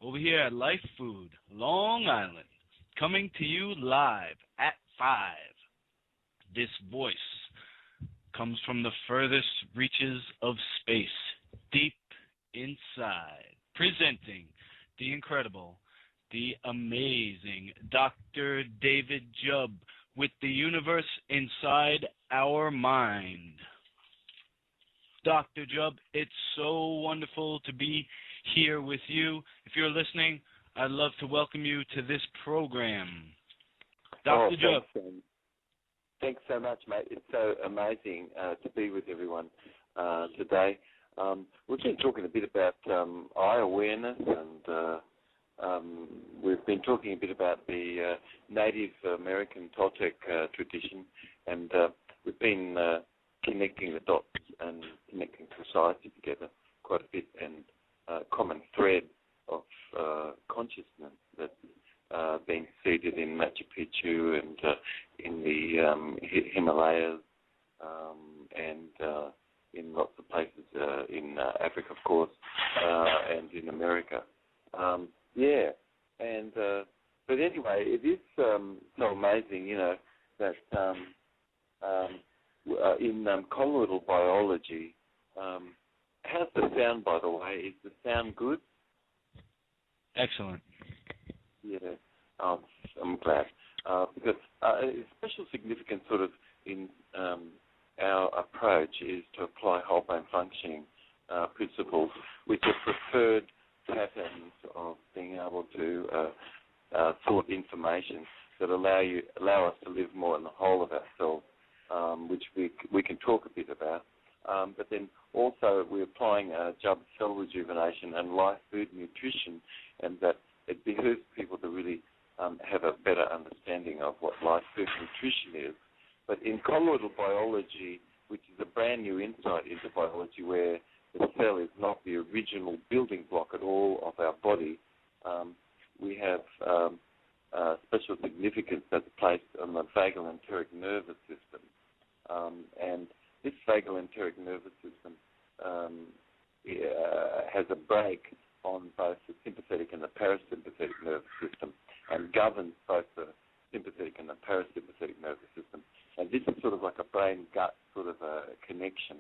Over here at LifeFood Long Island, coming to you live at 5. This voice comes from the furthest reaches of space, deep inside, presenting the incredible, the amazing Dr. David Jubb with the universe inside our mind. Dr. Jubb, it's so wonderful to be here with you. If you're listening, I'd love to welcome you to this program. Dr. Jubb. Thanks so much, mate. It's so amazing to be with everyone today. We've been talking a bit about eye awareness, and we've been talking a bit about the Native American Toltec tradition, and we've been connecting the dots and connecting society together quite a bit, and common thread of consciousness that's being seeded in Machu Picchu and in the Himalayas and in lots of places in Africa, of course, and in America. But anyway, it is so amazing, you know, that in colloidal biology, how's the sound, by the way? Is the sound good? Excellent. Yeah, I'm glad. Because special significance sort of in our approach is to apply whole brain functioning principles, which are preferred patterns of being able to sort information that allow us to live more in the whole of ourselves, which we can talk a bit about. But then also we're applying Jubb cell rejuvenation and life food nutrition, and that it behooves people to really have a better understanding of what life food nutrition is. But in colloidal biology, which is a brand new insight into biology where the cell is not the original building block at all of our body, we have special significance that's placed on the vagal enteric nervous system. And this vagal enteric nervous system has a break on both the sympathetic and the parasympathetic nervous system and governs both the sympathetic and the parasympathetic nervous system. And this is sort of like a brain-gut sort of a connection.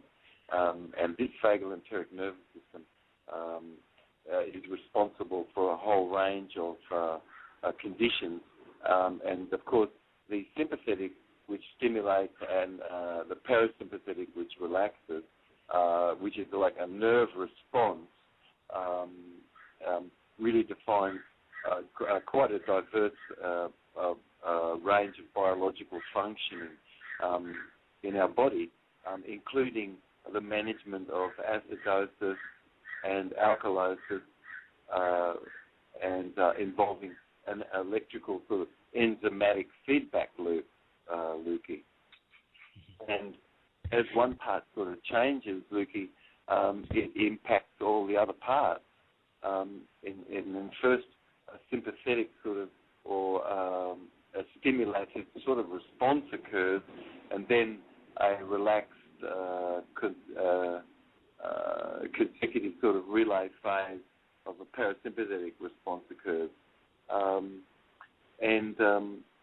And this vagal enteric nervous system is responsible for a whole range of conditions. And, of course, the sympathetic, which stimulates, and the parasympathetic, which relaxes, which is like a nerve response, really defines quite a diverse range of biological functioning in our body, including the management of acidosis and alkalosis, and involving an electrical sort of enzymatic feedback loop, Lukey. And as one part sort of changes, Lukey, it impacts all the other parts. In first, a sympathetic sort of, or a stimulated sort of response occurs, and then a relaxed consecutive sort of relay phase of a parasympathetic response occurs. And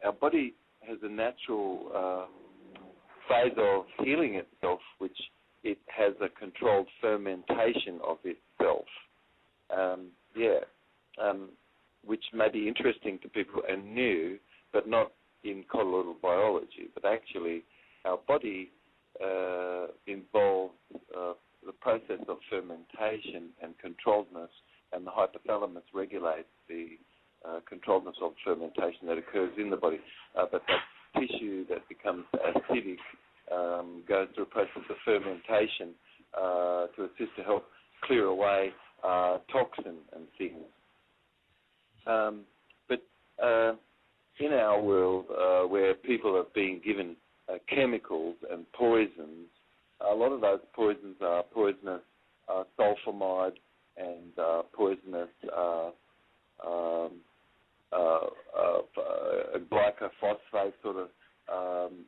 our body has a natural phase of healing itself, which it has a controlled fermentation of itself. Which may be interesting to people and new, but not in colloidal biology. But actually, our body involves the process of fermentation and controlledness, and the hypothalamus regulates the controlledness of fermentation that occurs in the body. But tissue that becomes acidic goes through a process of fermentation to assist to help clear away toxin and things. But in our world, where people are being given chemicals and poisons, a lot of those poisons are poisonous sulfamide and poisonous glycophosphate, sort of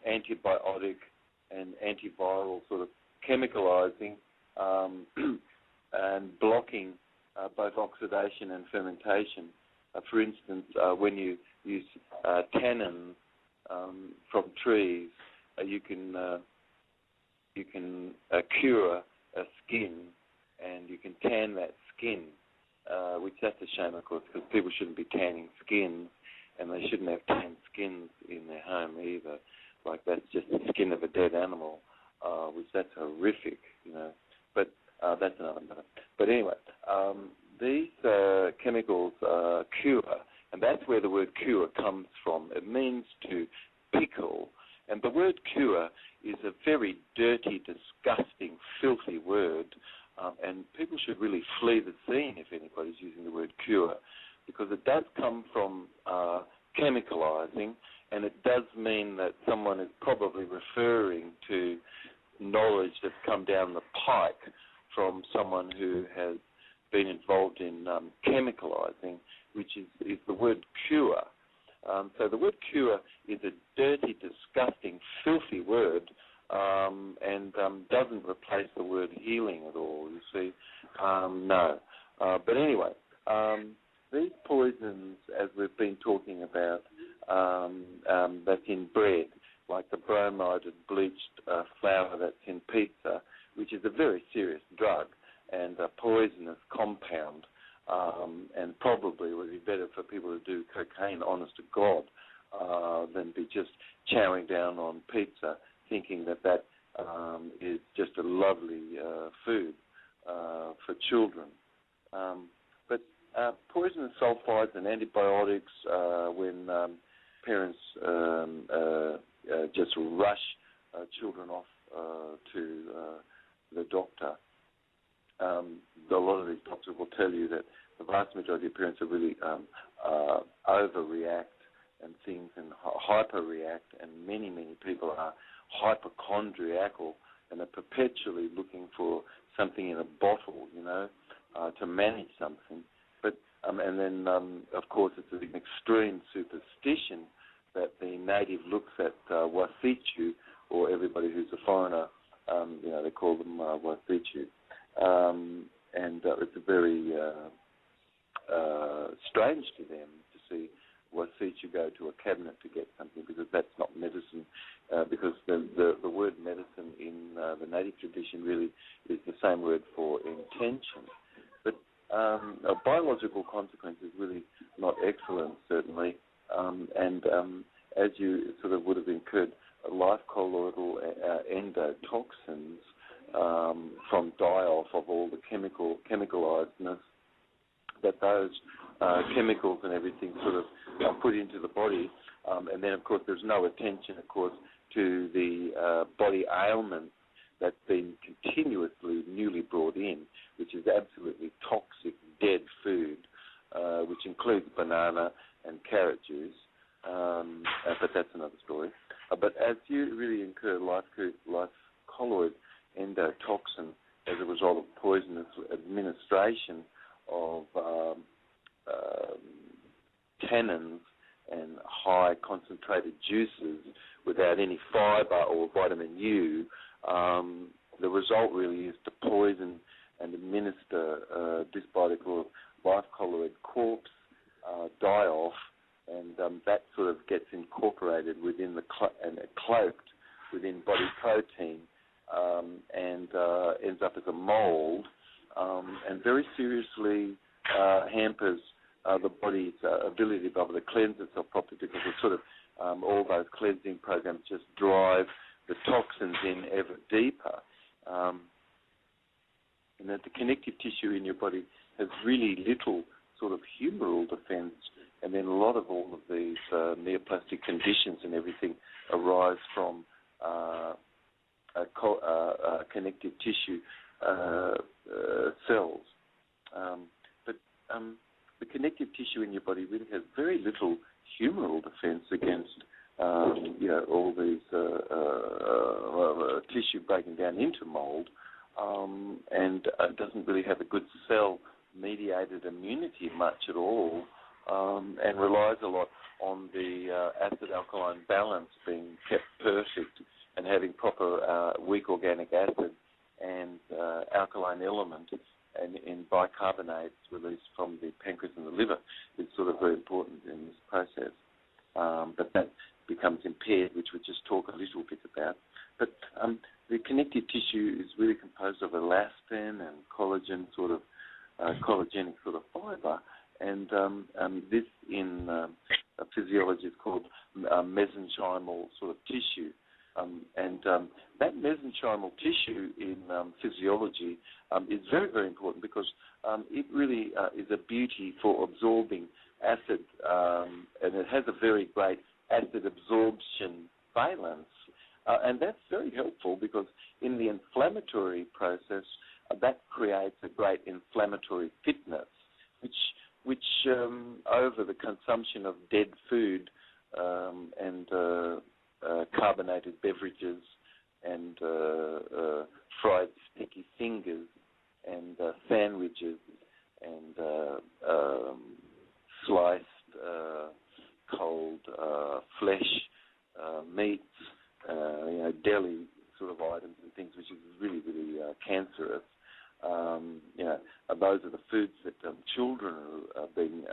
antibiotic and antiviral sort of chemicalizing and blocking both oxidation and fermentation. For instance, when you use tannins from trees, you can cure a skin, and you can tan that skin, which that's a shame, of course, because people shouldn't be tanning skins, and they shouldn't have tanned skins in their home either. Like, that's just the skin of a dead animal, which that's horrific, you know. But that's another matter. But anyway, these chemicals cure, and that's where the word cure comes from. It means to pickle, and the word cure is a very dirty, disgusting, filthy word, and people should really flee the scene if anybody's using the word cure, because it does come from chemicalizing, and it does mean that someone is probably referring to knowledge that's come down the pike from someone who has been involved in chemicalizing, which is the word cure. So the word cure is a dirty, disgusting, filthy word, and doesn't replace the word healing at all, you see. No. But anyway, these poisons, as we've been talking about, that's in bread, like the bromideed bleached flour that's in pizza, which is a very serious drug and a poisonous compound, and probably would be better for people to do cocaine, honest to God, than be just chowing down on pizza, thinking that is just a lovely food for children. But poisonous sulfides and antibiotics, when parents just rush children off to the doctor, a lot of these doctors will tell you that the vast majority of parents are really overreact and things and hyperreact, and many people are hypochondriacal and are perpetually looking for something in a bottle, you know, to manage something. But and then of course it's an extreme superstition that the native looks at Wasichu, or everybody who's a foreigner, you know, they call them Wasichu, and it's very strange to them to see Wasichu go to a cabinet to get something, because that's not medicine, because the word medicine in the native tradition really is the same word for intention. But biological consequences really not excellent, certainly, and as you sort of would have incurred, life colloidal endotoxins from die-off of all the chemicalizedness that those chemicals and everything sort of put into the body, and then of course there's no attention, of course, to the body ailments that's been continuously newly brought in, which is absolutely toxic, dead food, which includes banana and carrot juice, but that's another story. But as you really incur life colloid endotoxin as a result of poisonous administration of tannins and high concentrated juices without any fiber or vitamin U, the result really is to poison and administer dysbiotic or life colloid corpse die-off, and that sort of gets incorporated within and cloaked within body protein, and ends up as a mold, and very seriously hampers the body's ability to be able to cleanse itself properly, because it's sort of all those cleansing programs just drive the toxins in ever deeper. And that the connective tissue in your body has really little sort of humoral defense and then a lot of all of these neoplastic conditions and everything arise from connective tissue cells. But the connective tissue in your body really has very little humoral defense against all these tissue breaking down into mold, and doesn't really have a good cell-mediated immunity much at all, and relies a lot on the acid-alkaline balance being kept perfect and having proper weak organic acid and alkaline element and in bicarbonates released from the pancreas and the liver is sort of very important in this process. But that becomes impaired, which we'll just talk a little bit about. But the connective tissue is really composed of elastin and collagen, collagenic sort of fibre, and this in physiology is called mesenchymal sort of tissue. That mesenchymal tissue in physiology is very, very important because it really is a beauty for absorbing acid, and it has a very great acid absorption valence. And that's very helpful because in the inflammatory process, that creates a great inflammatory fitness, which over the consumption of dead food and carbonated beverages and fried sticky fingers and sandwiches and sliced cold flesh, meats, deli sort of items and things, which is really, really cancerous. Those are the foods that children are being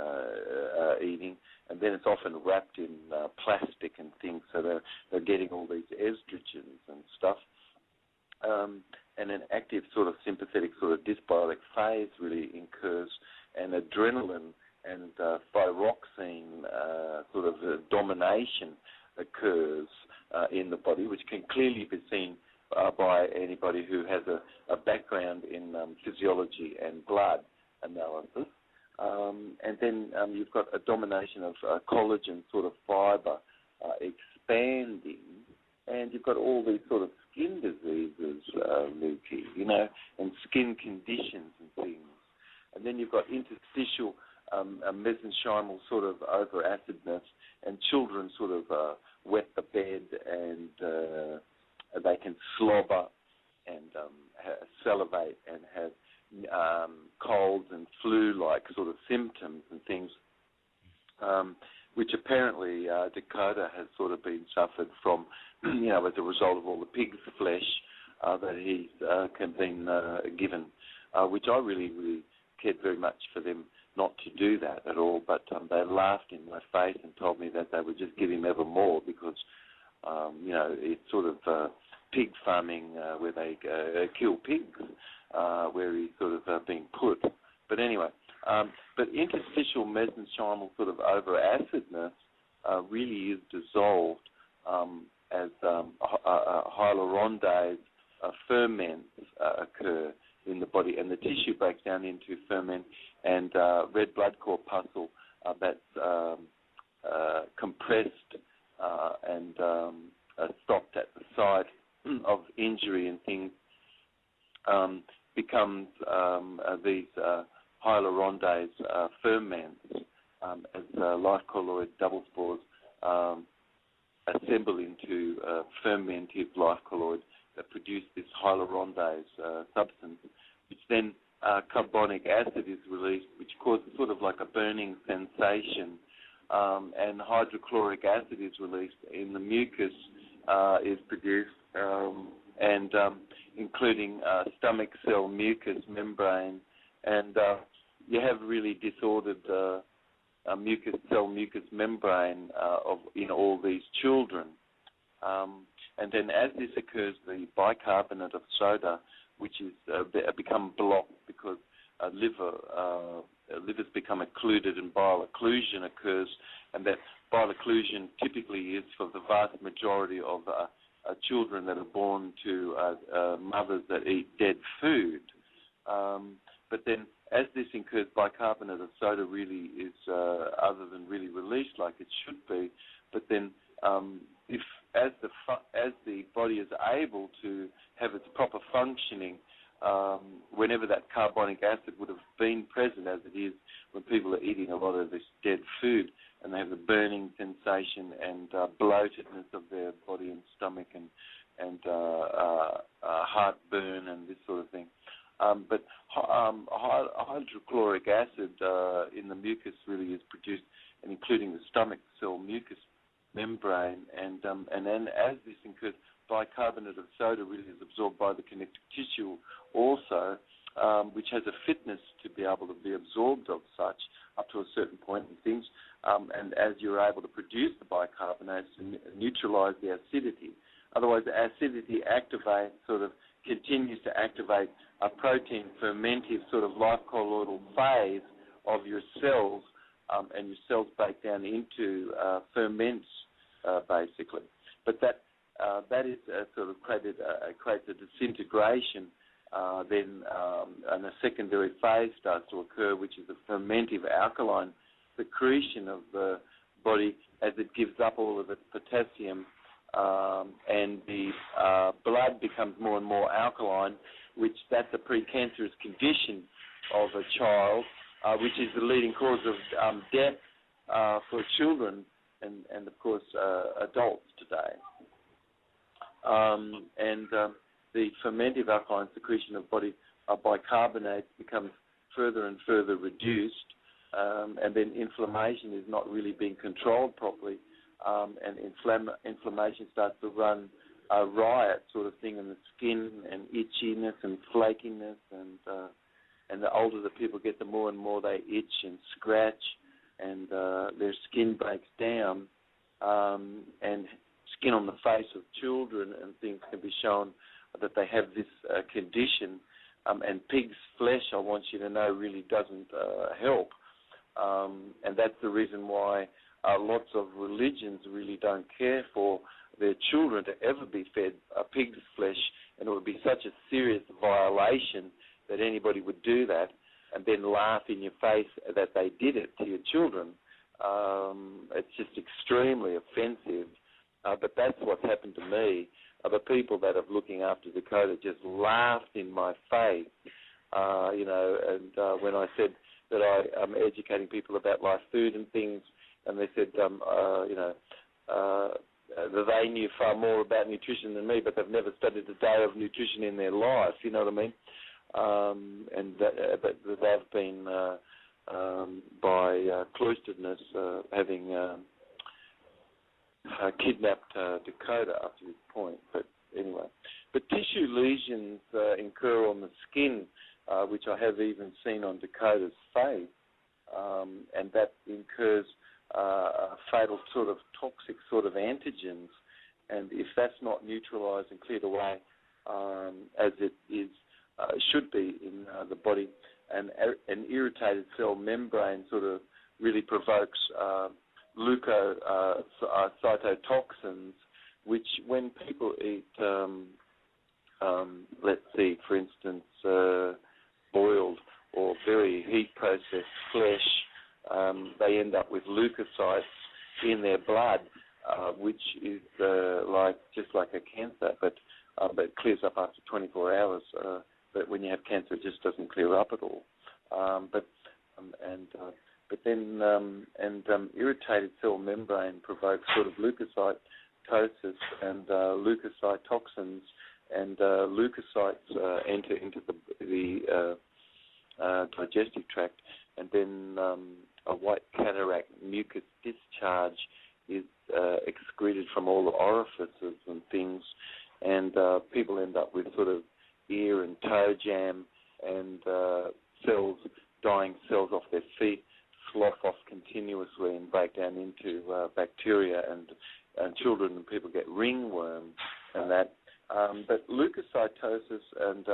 eating, and then it's often wrapped in plastic and things, so they're getting all these estrogens and stuff. And an active sort of sympathetic sort of dysbiotic phase really incurs, and adrenaline and thyroxine sort of domination occurs in the body, which can clearly be seen by anybody who has a background in physiology and blood analysis. And then you've got a domination of collagen sort of fibre expanding, and you've got all these sort of skin diseases, Lukey, and skin conditions and things. And then you've got interstitial mesenchymal sort of overacidness, and children sort of wet the bed and they can slobber and salivate and have colds and flu-like sort of symptoms and things, which apparently Dakota has sort of been suffered from, as a result of all the pig's flesh that he's been given, which I really, really cared very much for them not to do that at all, but they laughed in my face and told me that they would just give him ever more because, it's sort of pig farming where they kill pigs, where he's sort of being put. But anyway, but interstitial mesenchymal sort of overacidness really is dissolved as hyaluronidase ferments occur in the body, and the tissue breaks down into ferment, and red blood corpuscle that's compressed and stopped at the site of injury and things becomes these hyaluronidase ferments as life colloid double spores assemble into fermentive life colloid that produce this hyaluronidase substance, which then carbonic acid is released, which causes sort of like a burning sensation, and hydrochloric acid is released in the mucus, is produced, and including stomach cell mucus membrane, and you have really disordered mucus membrane in all these children. And then as this occurs, the bicarbonate of soda, which is become blocked because livers become occluded and bile occlusion occurs, and that bile occlusion typically is for the vast majority of children that are born to mothers that eat dead food. But then as this incurs, bicarbonate of soda really is other than really released like it should be. But then, if as the body is able to have its proper functioning, whenever that carbonic acid would have been present, as it is when people are eating a lot of this dead food, and they have the burning sensation and bloatedness of their body and stomach and heartburn and this sort of thing. But hydrochloric acid in the mucus really is produced, and including the stomach cell mucus membrane, and then as this incurs, bicarbonate of soda really is absorbed by the connective tissue also, which has a fitness to be able to be absorbed of such up to a certain point in things, and as you're able to produce the bicarbonates and neutralize the acidity. Otherwise, the acidity continues to activate a protein fermentive sort of life colloidal phase of your cells, and your cells break down into ferments, basically. But that is sort of creates a disintegration. Then and a secondary phase starts to occur, which is a fermentive alkaline secretion of the body as it gives up all of its potassium, and the blood becomes more and more alkaline, which that's a precancerous condition of a child, which is the leading cause of death for children and of course adults today. The fermentive alkaline secretion of body bicarbonate becomes further and further reduced, and then inflammation is not really being controlled properly, and inflammation starts to run a riot sort of thing in the skin, and itchiness and flakiness, and the older the people get, the more and more they itch and scratch, and their skin breaks down, and skin on the face of children and things can be shown that they have this condition, and pig's flesh, I want you to know, really doesn't help, and that's the reason why lots of religions really don't care for their children to ever be fed pig's flesh, and it would be such a serious violation that anybody would do that and then laugh in your face that they did it to your children. It's just extremely offensive. But that's what's happened to me. The people that are looking after Dakota just laughed in my face, and when I said that I am educating people about life food and things, and they said, that they knew far more about nutrition than me, but they've never studied a day of nutrition in their life, you know what I mean? But they've been, by cloisteredness, having kidnapped Dakota up to this point. But anyway, but tissue lesions incur on the skin, which I have even seen on Dakota's face, and that incurs fatal sort of toxic sort of antigens, and if that's not neutralized and cleared away as it is should be in the body, and an irritated cell membrane sort of really provokes leukocytotoxins, which when people eat, let's see, for instance, boiled or very heat-processed flesh, they end up with leukocytes in their blood, which is just like a cancer, but it clears up after 24 hours. But when you have cancer, it just doesn't clear up at all. But then irritated cell membrane provokes sort of leukocytosis and leukocytoxins, and leukocytes enter into the digestive tract, and then a white cataract mucus discharge is excreted from all the orifices and things, and people end up with sort of ear and toe jam, and dying cells off their feet slough off continuously and break down into bacteria, and children and people get ringworm and that. But leukocytosis and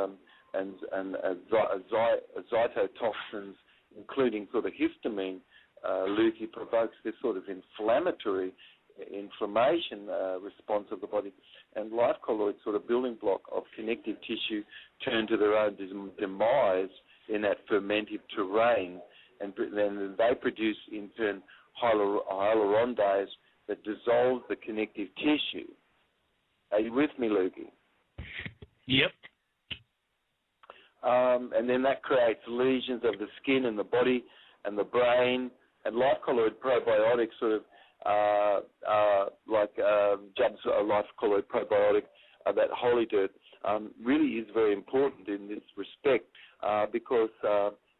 zytotoxins, including sort of histamine, leuky, provokes this sort of inflammation response of the body, and life colloid sort of building block of connective tissue turn to their own demise in that fermentive terrain, and then they produce, in turn, hyaluronidase that dissolves the connective tissue. Are you with me, Lukey? Yep. And then that creates lesions of the skin and the body and the brain, and life colloid probiotics sort of like Jubb's life colloid probiotic, that holy dirt, really is very important in this respect because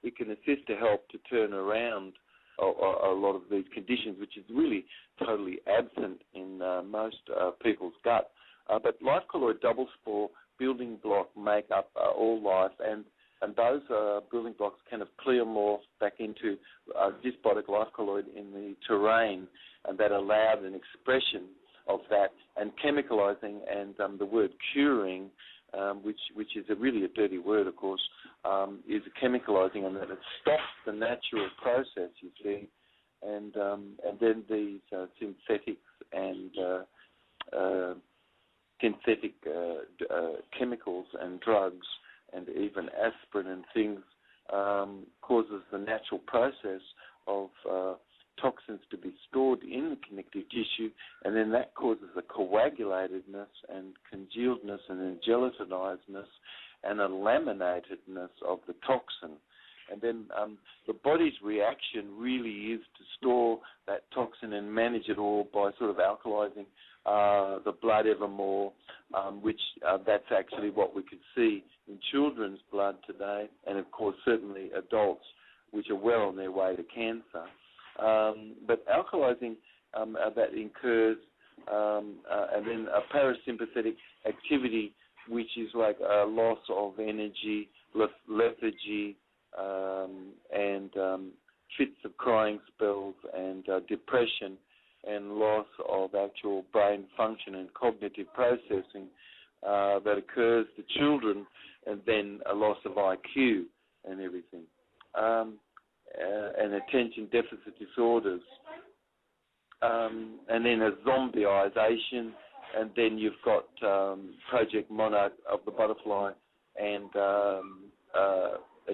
it can assist to help to turn around a lot of these conditions, which is really totally absent in most people's gut. But life colloid double spore building block make up all life, and those building blocks kind of pleomorph back into dysbiotic life colloid in the terrain, and that allowed an expression of that, and chemicalizing, and the word curing, which is really a dirty word, of course, is chemicalizing, and that it stops the natural process, you see, and then these synthetics and synthetic chemicals and drugs and even aspirin and things causes the natural process of toxins to be stored in the connective tissue, and then that causes a coagulatedness and congealedness and a gelatinizedness and a laminatedness of the toxin. And then the body's reaction really is to store that toxin and manage it all by sort of alkalizing the blood ever more, which that's actually what we could see in children's blood today, and of course certainly adults, which are well on their way to cancer. But alkalizing that incurs, and then a parasympathetic activity, which is like a loss of energy, lethargy, and fits of crying spells, and depression, and loss of actual brain function and cognitive processing that occurs to children, and then a loss of IQ and everything. And attention deficit disorders, and then a zombieization, and then you've got Project Monarch of the butterfly, and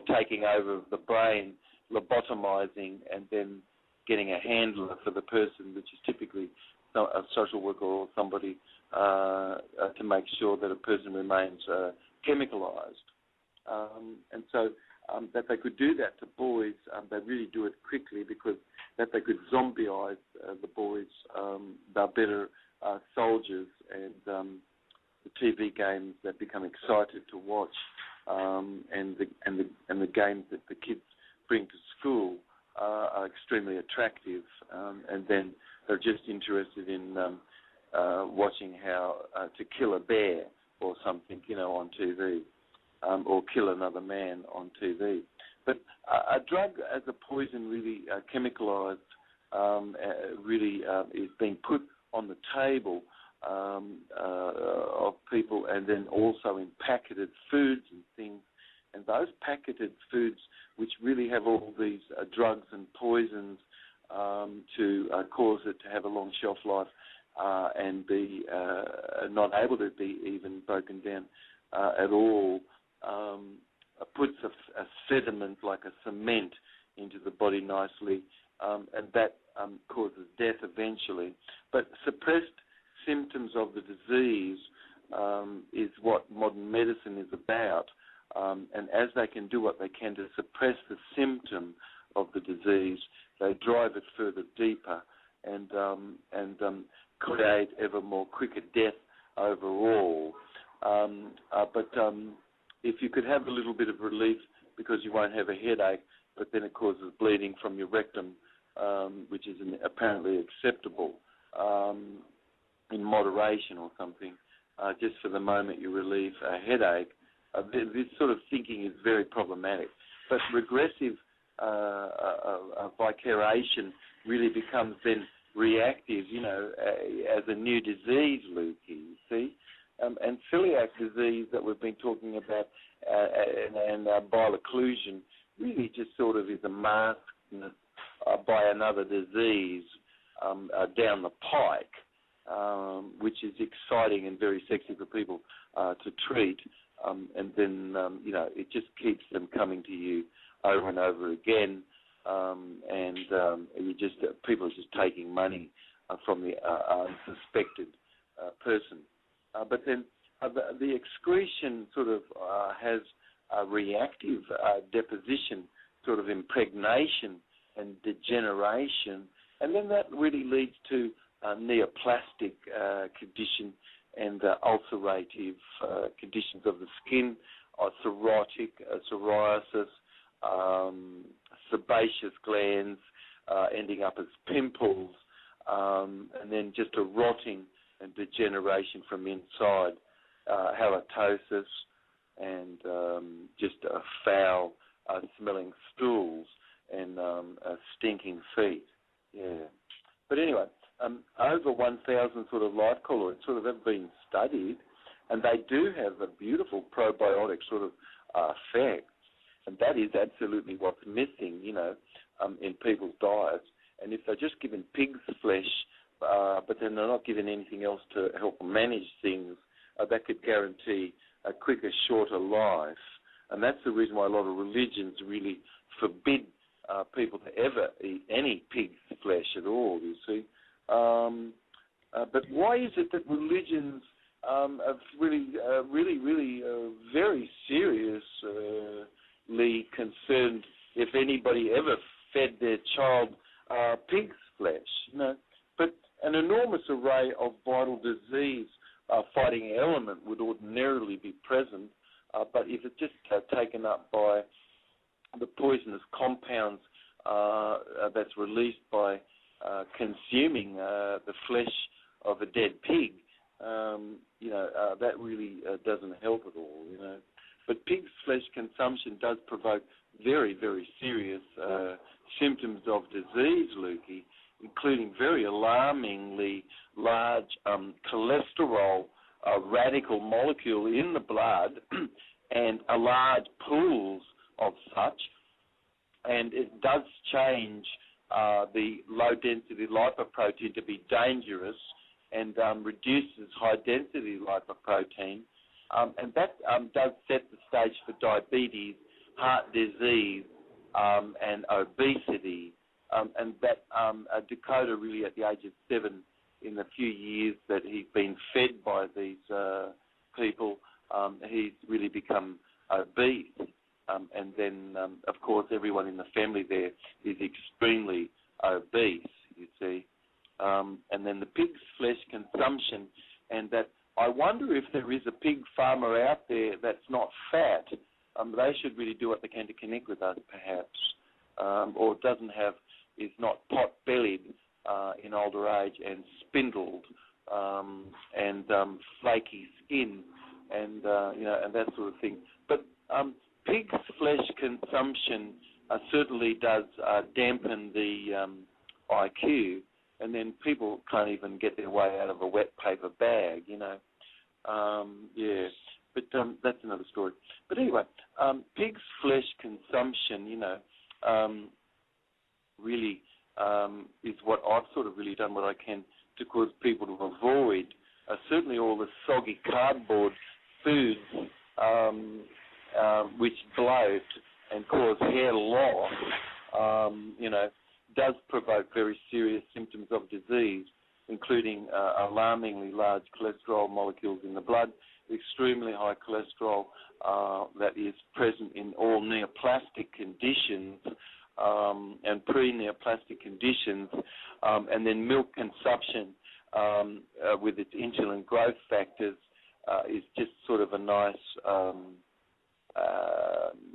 taking over the brain, lobotomizing, and then getting a handler for the person, which is typically a social worker or somebody to make sure that a person remains chemicalized. And so that they could do that to boys, they really do it quickly, because that they could zombieize the boys, they're better soldiers, and the TV games that become excited to watch, and the games that the kids bring to school are extremely attractive, and then they're just interested in watching how to kill a bear or something, on TV. Or kill another man on TV. But a drug as a poison really chemicalized really is being put on the table of people, and then also in packeted foods and things. And those packeted foods, which really have all these drugs and poisons to cause it to have a long shelf life and be not able to be even broken down at all, puts a sediment like a cement into the body nicely, and that causes death eventually. But suppressed symptoms of the disease is what modern medicine is about, and as they can do what they can to suppress the symptom of the disease, they drive it further deeper and create ever more quicker death overall. But if you could have a little bit of relief because you won't have a headache, but then it causes bleeding from your rectum, which is apparently acceptable in moderation or something, just for the moment you relieve a headache, this sort of thinking is very problematic. But regressive vicaration really becomes then reactive, as a new disease, Luke, you see. And celiac disease that we've been talking about and bile occlusion really just sort of is a masked by another disease down the pike. which is exciting and very sexy for people to treat. And then, it just keeps them coming to you over and over again. People are just taking money from the unsuspected person. But then the excretion sort of has a reactive deposition, sort of impregnation and degeneration, and then that really leads to neoplastic condition and ulcerative conditions of the skin, cirrhotic, psoriasis, sebaceous glands ending up as pimples, and then just a rotting and degeneration from inside, halitosis, and just foul smelling stools and stinking feet. Yeah. But anyway, over 1,000 sort of life colloids sort of have been studied, and they do have a beautiful probiotic sort of effect, and that is absolutely what's missing, in people's diets. And if they're just given pig's flesh, but then they're not given anything else to help manage things, that could guarantee a quicker, shorter life. And that's the reason why a lot of religions really forbid people to ever eat any pig's flesh at all, you see. But why is it that religions are really very seriously concerned if anybody ever fed their child pig's flesh? But an enormous array of vital disease fighting element would ordinarily be present, but if it's just taken up by the poisonous compounds that's released by consuming the flesh of a dead pig, that really doesn't help at all, But pig's flesh consumption does provoke very, very serious symptoms of disease, Lukey, including very alarmingly large cholesterol radical molecule in the blood and large pools of such. And it does change the low-density lipoprotein to be dangerous and reduces high-density lipoprotein. And that does set the stage for diabetes, heart disease, and obesity. And that Dakota really, at the age of 7, in the few years that he's been fed by these people, he's really become obese. And then, of course, everyone in the family there is extremely obese, you see. And then the pig's flesh consumption, and that I wonder if there is a pig farmer out there that's not fat. They should really do what they can to connect with us, perhaps, or is not pot-bellied in older age and spindled and flaky skin and and that sort of thing. But pig's flesh consumption certainly does dampen the IQ, and then people can't even get their way out of a wet paper bag, But that's another story. But anyway, pig's flesh consumption, really is what I've sort of really done what I can to cause people to avoid certainly all the soggy cardboard foods which bloat and cause hair loss, does provoke very serious symptoms of disease, including alarmingly large cholesterol molecules in the blood, extremely high cholesterol that is present in all neoplastic conditions and pre-neoplastic conditions, and then milk consumption with its insulin growth factors is just sort of a nice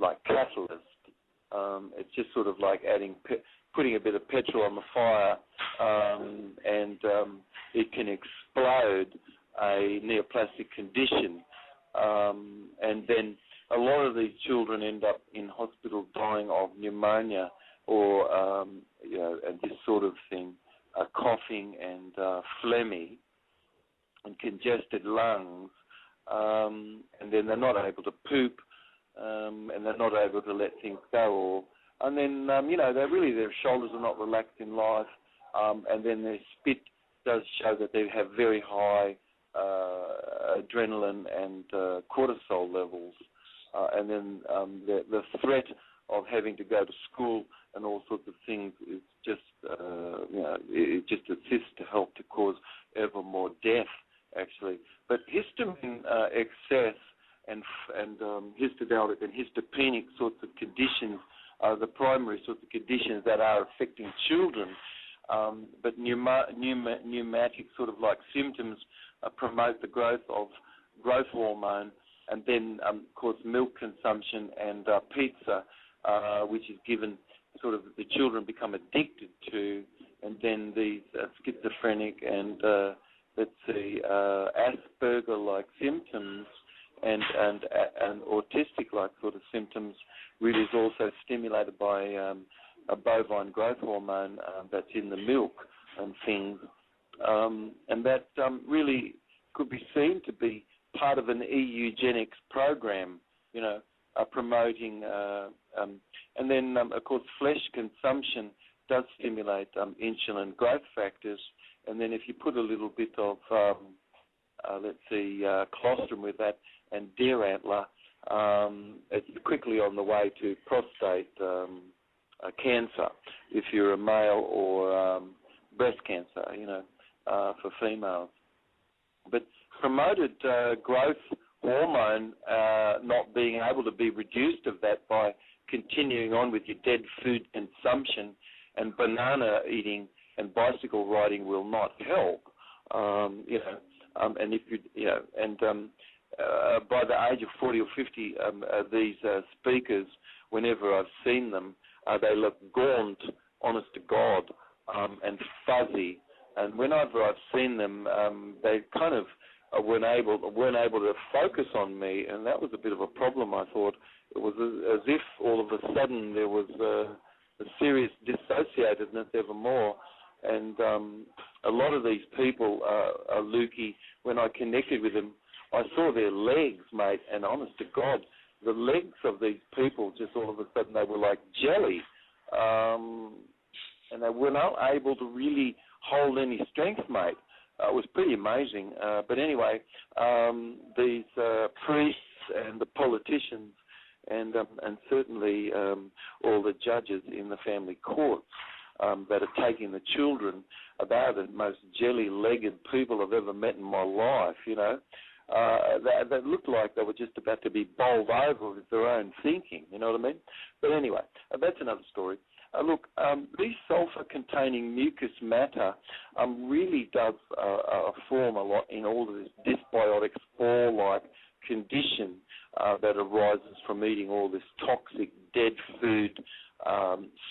like catalyst. It's just sort of like putting a bit of petrol on the fire, and it can explode a neoplastic condition, and then a lot of these children end up in hospital dying of pneumonia or and this sort of thing, coughing and phlegmy and congested lungs, and then they're not able to poop, and they're not able to let things go, and then their shoulders are not relaxed in life, and then their spit does show that they have very high adrenaline and cortisol levels, and then the threat of having to go to school and all sorts of things is just, it just assists to help to cause ever more death, actually. But histamine excess and histidaltic and histopenic sorts of conditions are the primary sorts of conditions that are affecting children. But pneumatic sort of like symptoms promote the growth of growth hormone, and then, of course, milk consumption and pizza, which is given sort of the children become addicted to, and then these schizophrenic and, Asperger-like symptoms and autistic-like sort of symptoms really is also stimulated by a bovine growth hormone that's in the milk and things. And that really could be seen to be part of an eugenics program, promoting, and then, of course, flesh consumption does stimulate insulin growth factors, and then if you put a little bit of, colostrum with that and deer antler, it's quickly on the way to prostate cancer if you're a male, or breast cancer, for females. But promoted growth hormone not being able to be reduced of that by continuing on with your dead food consumption, and banana eating and bicycle riding will not help. And if by the age of 40 or 50, these speakers, whenever I've seen them, they look gaunt, honest to God, and fuzzy. And whenever I've seen them, they kind of weren't able to focus on me, and that was a bit of a problem. I thought it was as if all of a sudden there was a serious dissociatedness evermore. And a lot of these people, Lukey, when I connected with them, I saw their legs, mate, and honest to God, the legs of these people just all of a sudden they were like jelly, and they were not able to really hold any strength, mate. It was pretty amazing. But anyway, these priests and the politicians and certainly all the judges in the family courts that are taking the children, they are the most jelly-legged people I've ever met in my life, They looked like they were just about to be bowled over with their own thinking, you know what I mean? But anyway, that's another story. Look, this sulfur-containing mucus matter really does form a lot in all of this dysbiotic spore-like condition that arises from eating all this toxic dead food,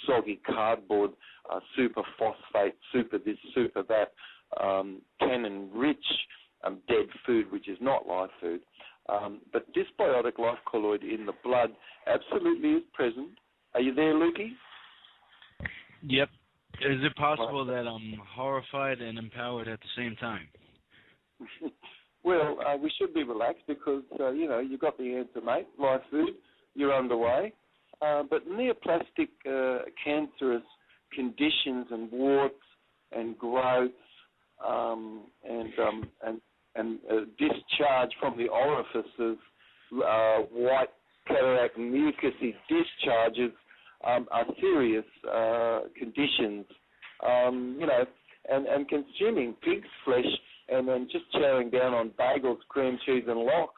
soggy cardboard, super phosphate, super this, super that, tannin-rich dead food, which is not live food. But dysbiotic life colloid in the blood absolutely is present. Are you there, Lukey? Yep. Is it possible that I'm horrified and empowered at the same time? Well, we should be relaxed because, you got the answer, mate. Live food, you're underway. But neoplastic cancerous conditions and warts and growths and discharge from the orifices, white cataract mucousy discharges are serious conditions, and consuming pig's flesh and then just chowing down on bagels, cream cheese and lox,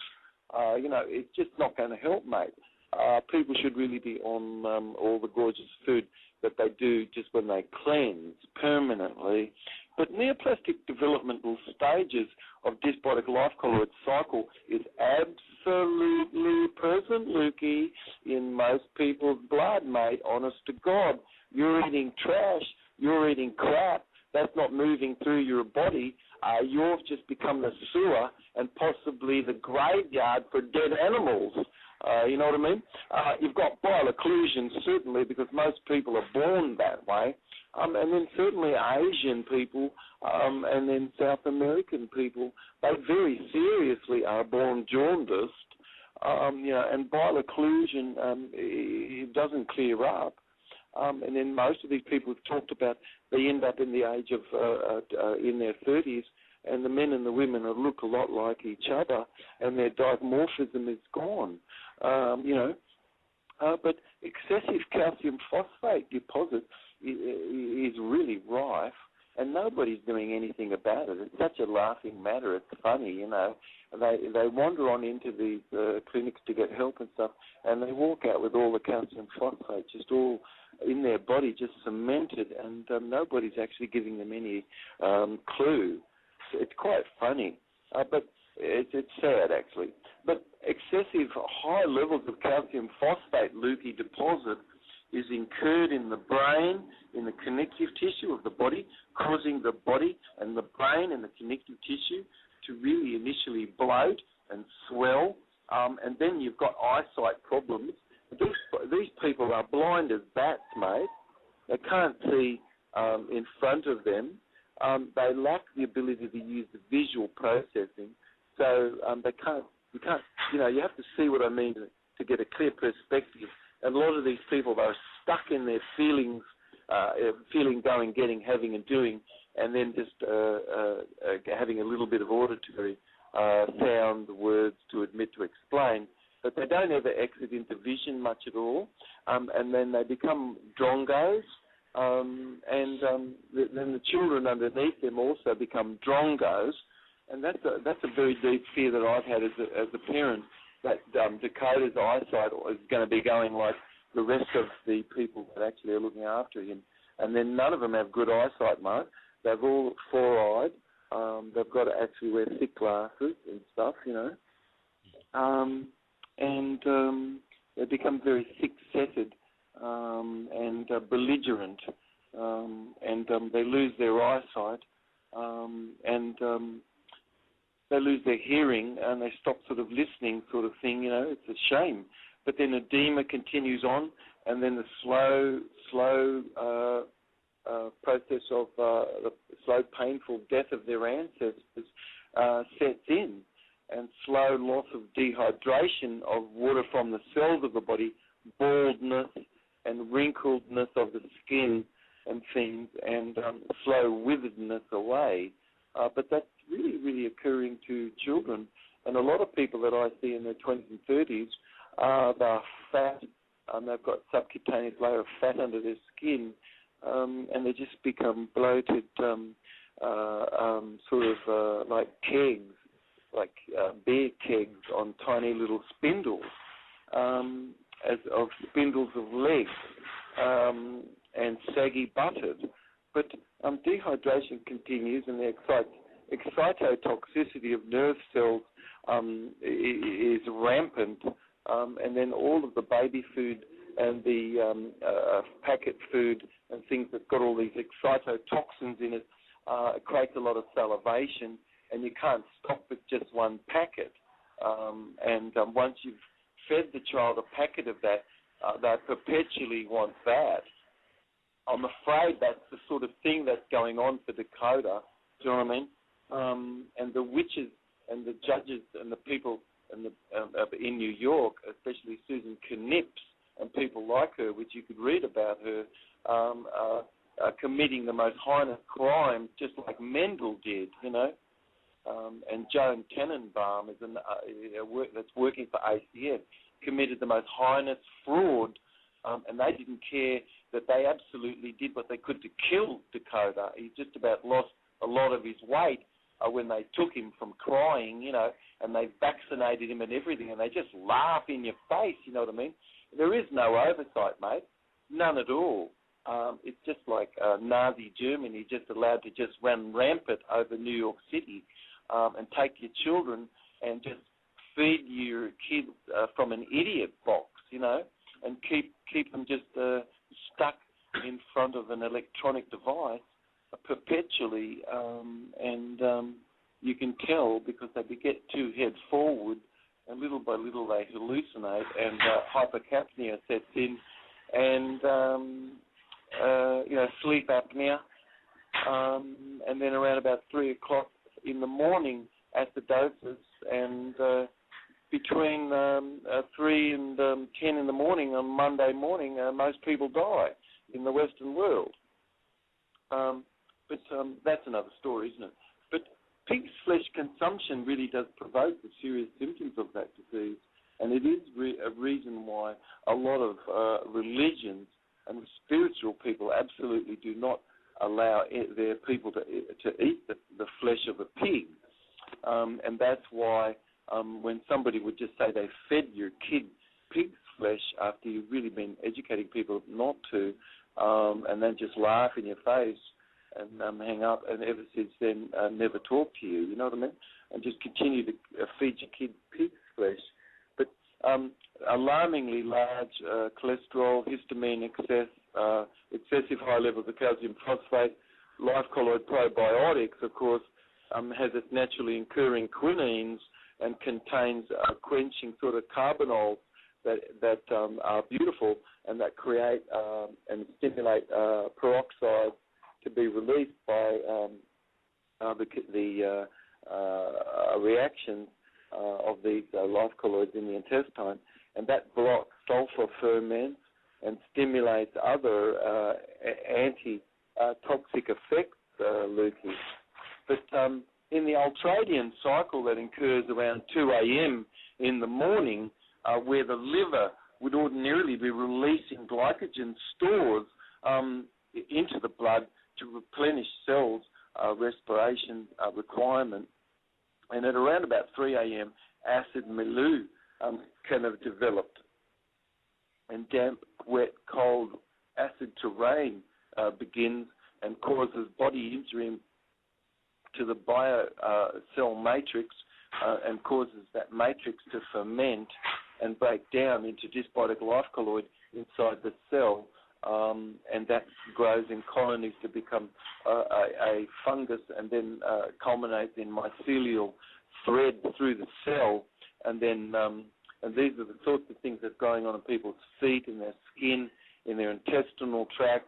it's just not going to help, mate. People should really be on all the gorgeous food that they do just when they cleanse permanently. But neoplastic developmental stages of dysbiotic life colloid cycle is absolutely present, Lukey, in most people's blood, mate, honest to God. You're eating trash, you're eating crap, that's not moving through your body. You've just become the sewer and possibly the graveyard for dead animals. You know what I mean? You've got bile occlusion, certainly, because most people are born that way. And then certainly Asian people and then South American people, they very seriously are born jaundiced. And bile occlusion, it doesn't clear up. And then most of these people have talked about they end up in the age of in their 30s, and the men and the women look a lot like each other, and their dimorphism is gone. But excessive calcium phosphate deposit is really rife, and nobody's doing anything about it. It's such a laughing matter. It's funny, you know. They wander on into these clinics to get help and stuff, and they walk out with all the calcium phosphate just all in their body, just cemented, and nobody's actually giving them any clue. It's quite funny, but it's sad, actually. But excessive high levels of calcium phosphate, Lukey, deposit is incurred in the brain, in the connective tissue of the body, causing the body and the brain and the connective tissue to really initially bloat and swell, and then you've got eyesight problems. These people are blind as bats, mate. They can't see in front of them. They lack the ability to use the visual processing, so they can't. You have to see what I mean to get a clear perspective. And a lot of these people are stuck in their feelings, feeling, going, getting, having, and doing, and then just having a little bit of auditory sound, words to admit, to explain. But they don't ever exit into vision much at all, and then they become drongos, and then the children underneath them also become drongos, and that's a very deep fear that I've had as a parent, that Dakota's eyesight is going to be going like the rest of the people that actually are looking after him, and then none of them have good eyesight, Mark. They've all four-eyed. They've got to actually wear thick glasses and stuff, you know. And they become very thick-setted and belligerent, and they lose their eyesight, and they lose their hearing, and they stop sort of listening, sort of thing. You know, it's a shame. But then edema continues on, and then the slow process of the slow, painful death of their ancestors sets in. And slow loss of dehydration of water from the cells of the body, baldness and wrinkledness of the skin and things, and slow witheredness away. But that's really, really occurring to children. And a lot of people that I see in their 20s and 30s, they're fat, they've got subcutaneous layer of fat under their skin, and they just become bloated, like kegs, like beer kegs on tiny little spindles, spindles of legs, and saggy butted. But dehydration continues, and the excitotoxicity of nerve cells is rampant, and then all of the baby food and the packet food and things that's got all these excitotoxins in it creates a lot of salivation, and you can't stop with just one packet. And once you've fed the child a packet of that, they perpetually want that. I'm afraid that's the sort of thing that's going on for Dakota. Do you know what I mean? And the witches and the judges and the people in New York, especially Susan Knips and people like her, which you could read about her, are committing the most heinous crimes, just like Mendel did, you know. And Joan Tenenbaum that's working for ACS, committed the most heinous fraud, and they didn't care that they absolutely did what they could to kill Dakota. He just about lost a lot of his weight when they took him from crying, you know, and they vaccinated him and everything, and they just laugh in your face, you know what I mean? There is no oversight, mate, none at all. It's just like Nazi Germany, just allowed to just run rampant over New York City, and take your children and just feed your kids from an idiot box, you know, and keep them just stuck in front of an electronic device perpetually, and you can tell because they get too head forward, and little by little they hallucinate, and hypercapnia sets in, and sleep apnea, and then around about 3 o'clock in the morning, acidosis, and between 3 and 10 in the morning on Monday morning, most people die in the Western world. But that's another story, isn't it? But pig's flesh consumption really does provoke the serious symptoms of that disease, and it is a reason why a lot of religions and spiritual people absolutely do not allow their people to eat the flesh of a pig. And that's why when somebody would just say they fed your kid pig's flesh after you've really been educating people not to, and then just laugh in your face and hang up, and ever since then never talk to you, you know what I mean? And just continue to feed your kid pig's flesh. But alarmingly large cholesterol, histamine excess, excessive high levels of calcium phosphate, life colloid probiotics, of course, has its naturally occurring quinines and contains quenching sort of carbanols that are beautiful and that create and stimulate peroxide to be released by the reaction of these life colloids in the intestine, and that blocks sulfur ferments and stimulates other anti-toxic effects, Lukey. But in the ultradian cycle that occurs around 2 a.m. in the morning, where the liver would ordinarily be releasing glycogen stores into the blood to replenish cells' respiration requirement, and at around about 3 a.m., acid milieu can have developed, and damp, wet, cold acid terrain begins and causes body injury to the cell matrix and causes that matrix to ferment and break down into dysbiotic life colloid inside the cell, and that grows in colonies to become a fungus and then culminates in mycelial thread through the cell, and then and these are the sorts of things that's going on in people's feet, in their skin, in their intestinal tract,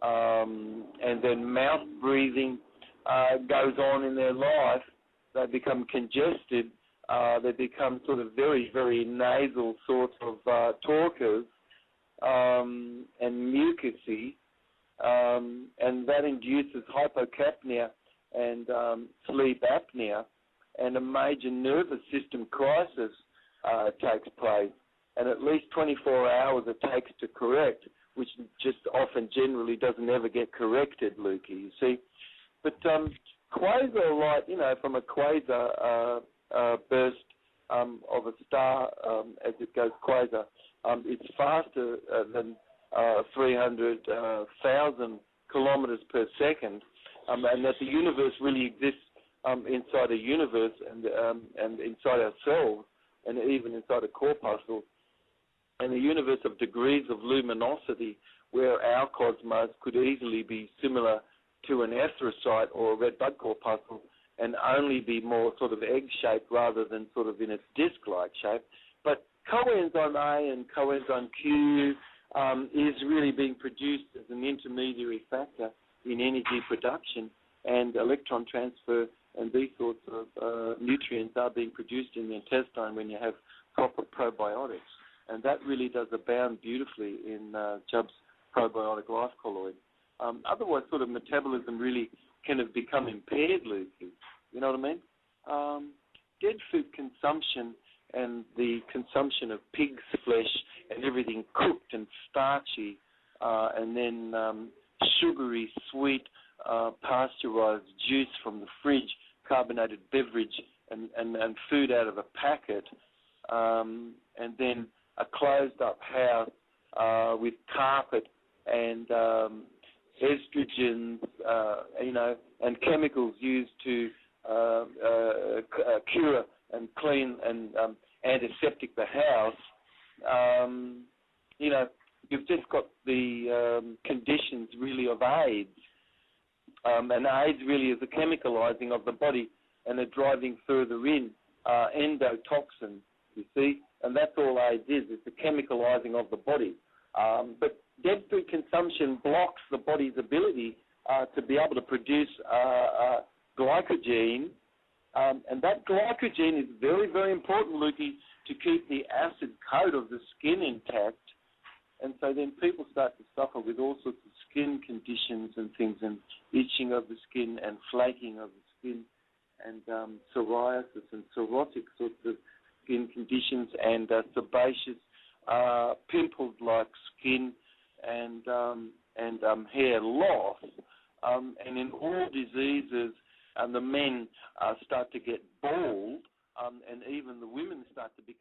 and then mouth breathing goes on in their life. They become congested. They become sort of very, very nasal sorts of talkers and mucousy, and that induces hypocapnia and sleep apnea, and a major nervous system crisis takes place, and at least 24 hours it takes to correct, which just often generally doesn't ever get corrected, Lukey, you see. But quasar light, from a quasar burst of a star as it goes quasar, it's faster than 300,000 kilometers per second, and that the universe really exists inside a universe and inside ourselves, and even inside a corpuscle, and a universe of degrees of luminosity, where our cosmos could easily be similar to an erythrocyte or a red blood corpuscle, and only be more sort of egg-shaped rather than sort of in its disc-like shape. But coenzyme A and coenzyme Q is really being produced as an intermediary factor in energy production and electron transfer, and these sorts of nutrients are being produced in the intestine when you have proper probiotics. And that really does abound beautifully in Jubb's probiotic life colloid. Otherwise, sort of metabolism really can have become impaired, Lucy. You know what I mean? Dead food consumption and the consumption of pig's flesh and everything cooked and starchy, and then sugary, sweet, pasteurized juice from the fridge, carbonated beverage, and food out of a packet, and then a closed-up house with carpet and estrogens, and chemicals used to cure and clean and antiseptic the house. You've just got the conditions really of AIDS. And AIDS really is a chemicalizing of the body and a driving further in endotoxin, you see, and that's all AIDS is. It's the chemicalizing of the body. But dead food consumption blocks the body's ability to be able to produce glycogen, and that glycogen is very, very important, Lukey, to keep the acid coat of the skin intact, And so then people start to suffer with all sorts of skin conditions and things, and itching of the skin and flaking of the skin, and psoriasis and cirrhotic sorts of skin conditions, and sebaceous, pimpled-like skin, and hair loss. And in all diseases, the men start to get bald, and even the women start to become